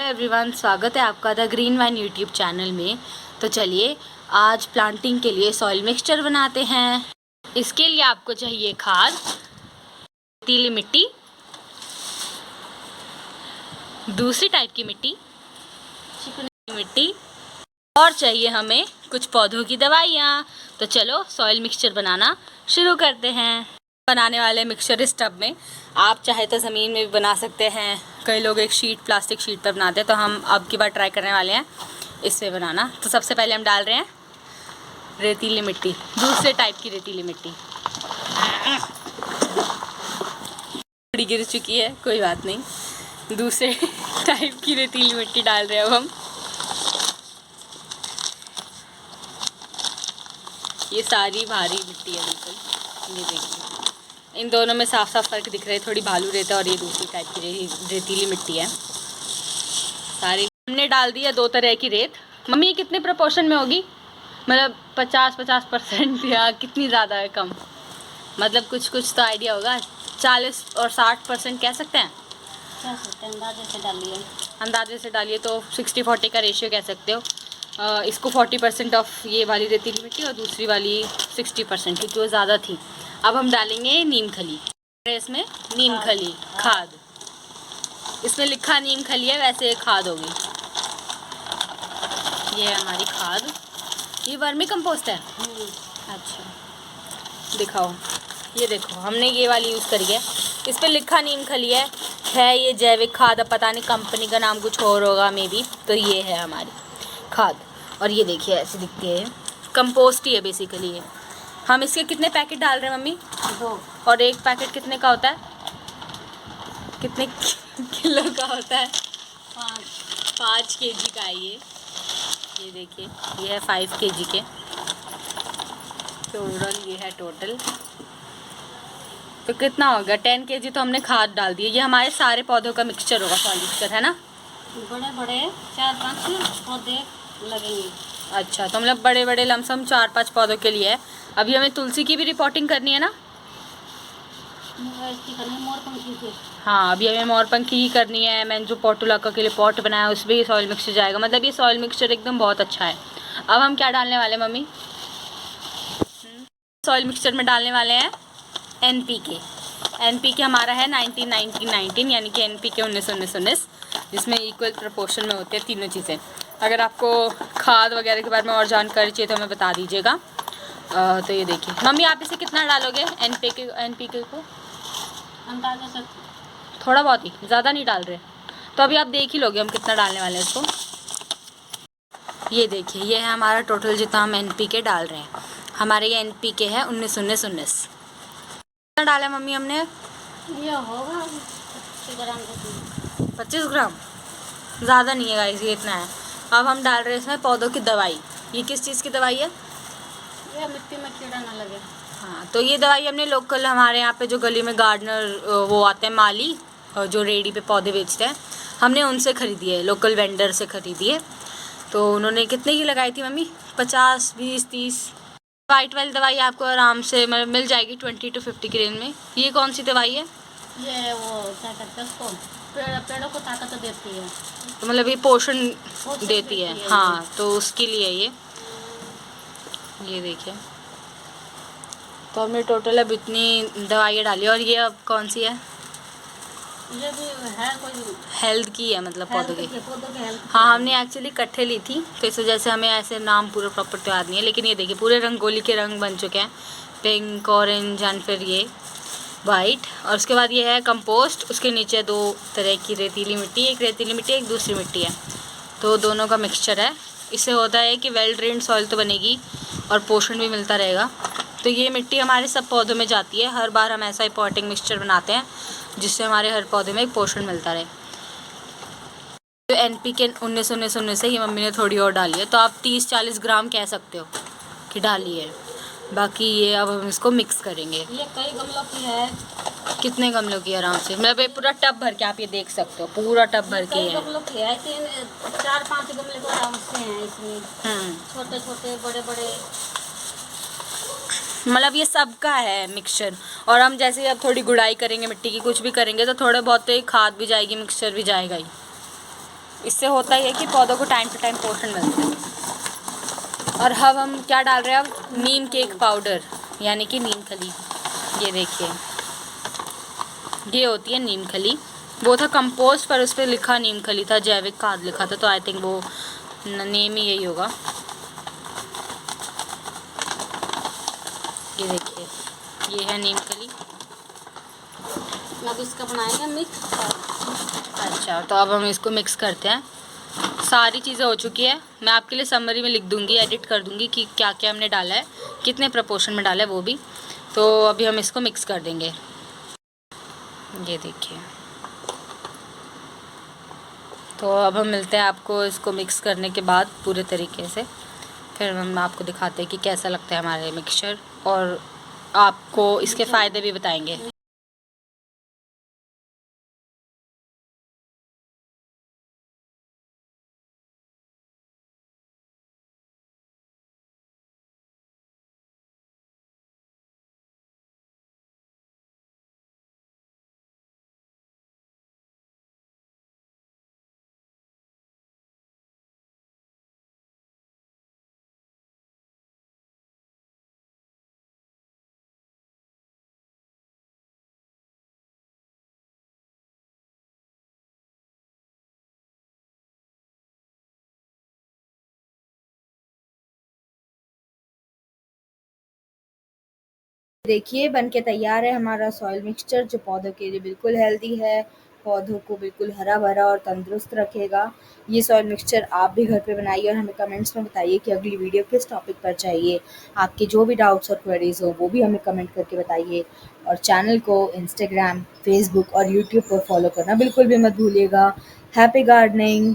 Everyone, स्वागत है आपका the green wine YouTube channel में। तो चलिए आज प्लांटिंग के लिए सॉइल मिक्सचर बनाते हैं। इसके लिए आपको चाहिए खाद, रेतीली मिट्टी, दूसरी टाइप की मिट्टी, चिकनी मिट्टी, और चाहिए हमें कुछ पौधों की दवाइयाँ। तो चलो सॉइल मिक्सचर बनाना शुरू करते हैं। बनाने वाले मिक्सचर इस टब में आप चाहे तो ज़मीन में भी बना सकते हैं। कई लोग एक प्लास्टिक शीट पर बनाते हैं, तो हम अब की बार ट्राई करने वाले हैं इससे बनाना। तो सबसे पहले हम डाल रहे हैं रेतीली मिट्टी, दूसरे टाइप की रेतीली मिट्टी। थोड़ी गिर चुकी है, कोई बात नहीं। दूसरे टाइप की रेतीली मिट्टी डाल रहे हैं अब हम। ये सारी भारी मिट्टी है बिल्कुल, ये देखिए। इन दोनों में साफ साफ फर्क दिख रहा है, थोड़ी भालू रेत है और ये दूसरी टाइप की रेतीली मिट्टी है। सारी हमने डाल दी है दो तरह की रेत। मम्मी ये कितने प्रोपोर्शन में होगी? मतलब 50% या कितनी ज़्यादा है, कम? मतलब कुछ तो आइडिया होगा। 40 और 60% कह सकते हैं। अंदाजे से डालिए तो 60-40 का रेशियो कह सकते हो। इसको 40% ऑफ ये वाली रेतीली मिट्टी और दूसरी वाली 60%, क्योंकि वो ज़्यादा थी। अब हम डालेंगे नीम खली। इसमें नीम खली खाद, इसमें लिखा नीम खली है, वैसे खाद होगी। ये है हमारी खाद। ये वर्मी कंपोस्ट है। अच्छा दिखाओ, ये देखो हमने ये वाली यूज़ करी है। इस पर लिखा नीम खली है ये जैविक खाद। अब पता नहीं कंपनी का नाम कुछ और होगा मे बी। तो ये है हमारी खाद, और ये देखिए ऐसे दिखती है। कंपोस्ट ही है बेसिकली ये। हम इसके कितने पैकेट डाल रहे हैं मम्मी? 2। और एक पैकेट कितने का होता है? कितने किलो का होता है? 5 kg का है ये देखिए, ये है 5 kg के टोटल। ये है टोटल, तो कितना होगा? 10 kg तो हमने खाद डाल दी है। ये हमारे सारे पौधों का मिक्सचर होगा, सॉइल मिक्सचर है ना। बड़े 4-5 पौधे लगेंगे। अच्छा, तो मतलब बड़े लमसम 4-5 पौधों के लिए है। अभी हमें तुलसी की भी रिपोर्टिंग करनी है ना? मोरपंखी की। हाँ, अभी हमें मोरपंखी ही करनी है। मैंने जो पोर्टुलाका के लिए पॉट बनाया है उसमें ये सॉइल मिक्सचर जाएगा। मतलब ये सॉइल मिक्सचर एकदम बहुत अच्छा है। अब हम क्या डालने वाले मम्मी? सॉइल मिक्सचर में डालने वाले हैं NPK हमारा है 19-19-19, यानी कि NPK 19-19-19, जिसमें इक्वल प्रपोर्शन में होते हैं तीनों चीज़ें। अगर आपको खाद वगैरह के बारे में और जानकारी चाहिए तो हमें बता दीजिएगा। तो ये देखिए मम्मी, आप इसे कितना डालोगे NPK को? अंदाजा से थोड़ा बहुत ही, ज़्यादा नहीं डाल रहे। तो अभी आप देख ही लोगे हम कितना डालने वाले हैं इसको। ये देखिए, ये है हमारा टोटल जितना हम NPK डाल रहे हैं। हमारे ये NPK है 19-19-19। कितना डाला है मम्मी हमने? ये होगा 25 ग्राम। ज़्यादा नहीं है गाइस, ये इतना है। अब हम डाल रहे हैं इसमें पौधों की दवाई। ये किस चीज़ की दवाई है? ये मिट्टी में कीड़ा ना लगे। हाँ, तो ये दवाई हमने लोकल, हमारे यहाँ पे जो गली में गार्डनर वो आते हैं माली, जो रेडी पे पौधे बेचते हैं, हमने उनसे ख़रीदी है, लोकल वेंडर से ख़रीदी है। तो उन्होंने कितने की लगाई थी मम्मी? 50, 20, 30। वाइट वाली दवाई आपको आराम से मतलब मिल जाएगी 20 to 50 की रेंज में। ये कौन सी दवाई है? ये वो क्या कहते हैं उसको, पेड़ों को ताकत देती है। तो मतलब ये पोषण देती है। हाँ, तो उसके लिए ये देखिए। तो हमने टोटल अब इतनी दवाइयाँ डाली। और ये अब कौन सी है? ये भी है कोई हेल्थ की है, मतलब पौधों की। हेल्थ। हाँ, हमने एक्चुअली इकट्ठे ली थी, तो इस वजह से हमें ऐसे नाम पूरा प्रॉपर तो याद नहीं है। लेकिन ये देखिए पूरे रंगोली के रंग बन चुके हैं, पिंक, ऑरेंज एंड फिर ये वाइट। और उसके बाद ये है कंपोस्ट। उसके नीचे 2 तरह की रेतीली मिट्टी, एक रेतीली मिट्टी एक दूसरी मिट्टी है, तो दोनों का मिक्सचर है। इससे होता है कि वेल ड्रेन्ड सॉइल तो बनेगी और पोषण भी मिलता रहेगा। तो ये मिट्टी हमारे सब पौधों में जाती है। हर बार हम ऐसा ही पॉटिंग मिक्सचर बनाते हैं जिससे हमारे हर पौधे में पोषण मिलता रहे। तो NPK 19-19-19 है, ये मम्मी ने थोड़ी और डाली है, तो आप 30-40 ग्राम कह सकते हो कि डाली है। बाकी ये अब हम इसको मिक्स करेंगे। ये कई गमलों की है। कितने गमलों की? आराम से, मतलब ये पूरा टब भर के, आप ये देख सकते हो पूरा टब भर के है। गमलों की है, 4-5 गमले को आराम से हैं इसमें। छोटे छोटे बड़े बड़े, मतलब ये सबका है मिक्सचर। और हम जैसे अब थोड़ी गुड़ाई करेंगे मिट्टी की, कुछ भी करेंगे, तो थोड़े बहुत तो खाद भी जाएगी, मिक्सचर भी जाएगा ही। इससे होता ही है कि पौधों को टाइम टू टाइम पोषण मिलता है। और अब हम क्या डाल रहे हैं, अब नीम केक पाउडर यानी कि नीम खली। ये देखिए, ये होती है नीम खली। वो था कंपोस्ट पर उस पर लिखा नीम खली था, जैविक खाद लिखा था, तो आई थिंक वो नेम ही यही होगा। ये देखिए, ये है नीम खली। अब इसका बनाएंगे मिक्स। अच्छा, तो अब हम इसको मिक्स करते हैं। सारी चीज़ें हो चुकी है, मैं आपके लिए समरी में लिख दूंगी, एडिट कर दूंगी कि क्या क्या हमने डाला है, कितने प्रपोर्शन में डाला है वो भी। तो अभी हम इसको मिक्स कर देंगे। ये देखिए, तो अब हम मिलते हैं आपको इसको मिक्स करने के बाद पूरे तरीके से। फिर हम आपको दिखाते हैं कि कैसा लगता है हमारे मिक्सचर, और आपको इसके फ़ायदे भी बताएंगे। देखिए बन के तैयार है हमारा सॉइल मिक्सचर, जो पौधों के लिए बिल्कुल हेल्दी है, पौधों को बिल्कुल हरा भरा और तंदुरुस्त रखेगा। ये सॉइल मिक्सचर आप भी घर पे बनाइए और हमें कमेंट्स में बताइए कि अगली वीडियो किस टॉपिक पर चाहिए। आपके जो भी डाउट्स और क्वेरीज हो वो भी हमें कमेंट करके बताइए। और चैनल को इंस्टाग्राम, फेसबुक और यूट्यूब पर फॉलो करना बिल्कुल भी मत भूलिएगा। Happy gardening.